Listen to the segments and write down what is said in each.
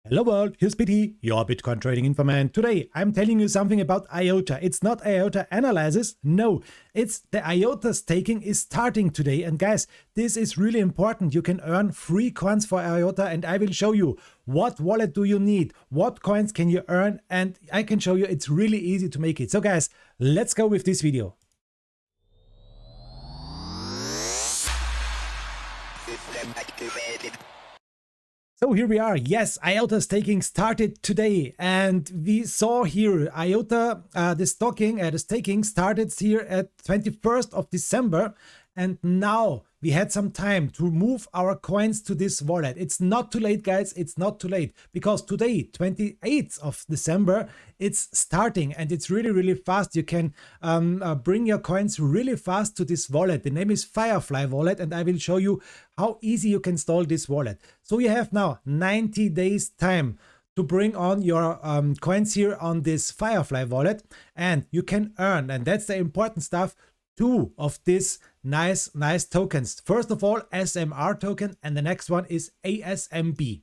Hello world, here's Biti, your Bitcoin trading informant. Today I'm telling you something about IOTA. It's not IOTA analysis, no, it's the IOTA staking is starting today. And guys, this is really important. You can earn free coins for IOTA and I will show you what wallet do you need, what coins can you earn, and I can show you it's really easy to make it. So guys, let's go with this video. So here we are. Yes, IOTA staking started today, and we saw here IOTA, the staking started here at 21st of December, and now we had some time to move our coins to this wallet. It's not too late, guys. It's not too late because today, 28th of December, it's starting and it's really fast. You can bring your coins really fast to this wallet. The name is Firefly Wallet, and I will show you how easy you can install this wallet. So you have now 90 days time to bring on your coins here on this Firefly Wallet, and you can earn, and that's the important stuff, two of these nice tokens. First of all, SMR token, and the next one is ASMB.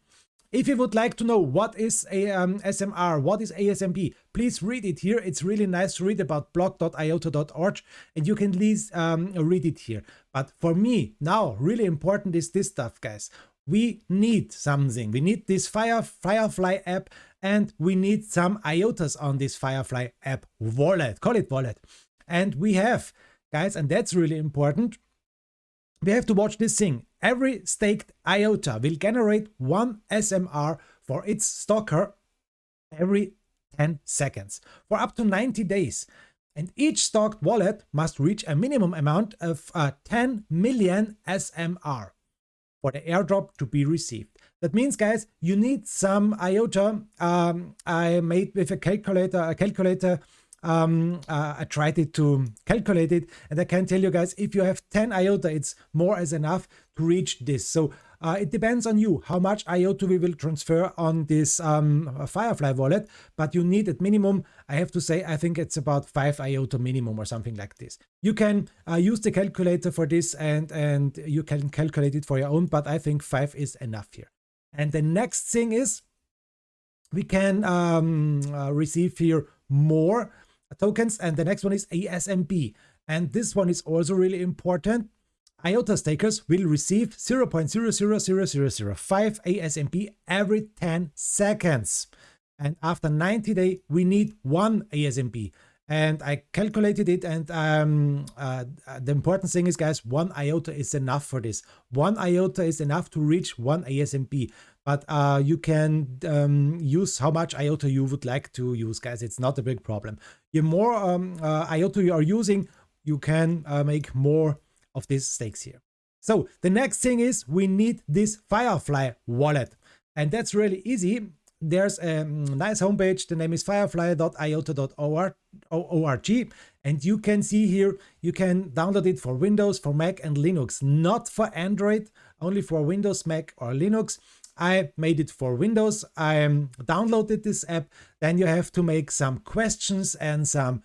If you would like to know what is a SMR, what is ASMB, please read it here. It's really nice to read about blog.iota.org, and you can read it here. But for me now, really important is this stuff, guys. We need something. We need this Firefly app, and we need some IOTAs on this Firefly app wallet. Call it wallet. And we have, guys, and that's really important, we have to watch this thing. Every staked IOTA will generate one SMR for its stalker every 10 seconds for up to 90 days. And each stalked wallet must reach a minimum amount of 10 million SMR for the airdrop to be received. That means, guys, you need some IOTA. I made with a calculator. I tried to calculate it, and I can tell you guys, if you have 10 IOTA, it's more as enough to reach this. So it depends on you how much IOTA we will transfer on this Firefly wallet, but you need at minimum, I have to say, I think it's about 5 IOTA minimum or something like this. You can use the calculator for this, and you can calculate it for your own, but I think 5 is enough here. And the next thing is we can receive here more tokens, and the next one is ASMB, and this one is also really important. IOTA stakers will receive 0.000005 ASMB every 10 seconds, and after 90 days we need one ASMB, and I calculated it, and the important thing is, guys, one IOTA is enough for this. One IOTA is enough to reach one ASMB, but you can use how much IOTA you would like to use, guys. It's not a big problem. The more IOTA you are using, you can make more of these stakes here. So the next thing is we need this Firefly wallet, and that's really easy. There's a nice homepage. The name is firefly.iota.org, and you can see here you can download it for Windows, for Mac and Linux, not for Android, only for Windows, Mac or Linux. I made it for Windows. I downloaded this app. Then you have to make some questions and some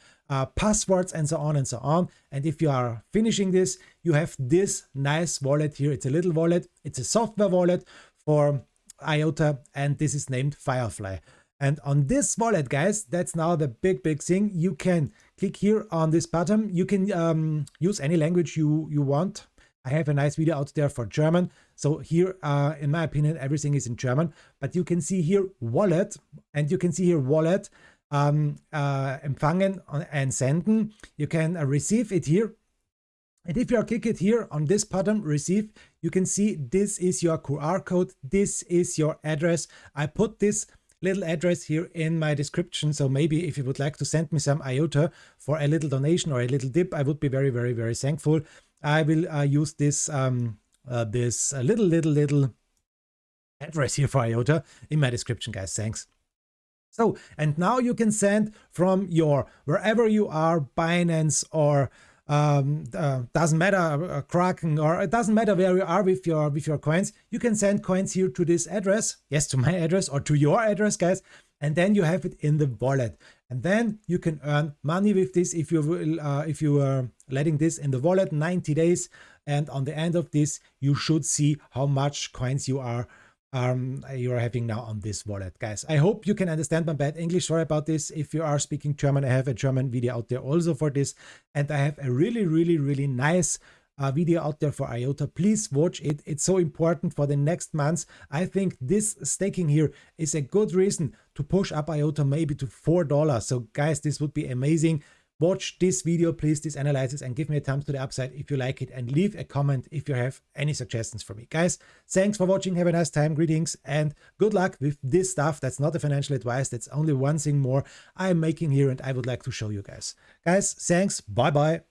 passwords and so on and so on. And if you are finishing this, you have this nice wallet here. It's a little wallet. It's a software wallet for IOTA, and this is named Firefly. And on this wallet, guys, that's now the big thing. You can click here on this button. You can use any language you want. I have a nice video out there for German. So here, in my opinion, everything is in German. But you can see here wallet, and you can see here wallet, empfangen and senden. You can receive it here. And if you click it here on this button, receive, you can see this is your QR code. This is your address. I put this little address here in my description. So maybe if you would like to send me some IOTA for a little donation or a little dip, I would be very thankful. I will use this little address here for IOTA in my description, guys. Thanks. So, and now you can send from your wherever you are, Binance or doesn't matter, Kraken, or it doesn't matter where you are with your coins. You can send coins here to this address, yes, to my address or to your address, guys, and then you have it in the wallet, and then you can earn money with this if you are letting this in the wallet 90 days, and on the end of this you should see how much coins you are you're having now on this wallet, guys. I hope you can understand my bad English. Sorry about this. If you are speaking German, I have a German video out there also for this, and I have a really nice video out there for IOTA. Please watch it. It's so important for the next months. I think this staking here is a good reason to push up IOTA maybe to $4. So guys, this would be amazing. Watch this video, please, this analysis, and give me a thumbs to the upside if you like it, and leave a comment if you have any suggestions for me. Guys, thanks for watching. Have a nice time. Greetings and good luck with this stuff. That's not a financial advice. That's only one thing more I'm making here and I would like to show you guys. Guys, thanks. Bye-bye.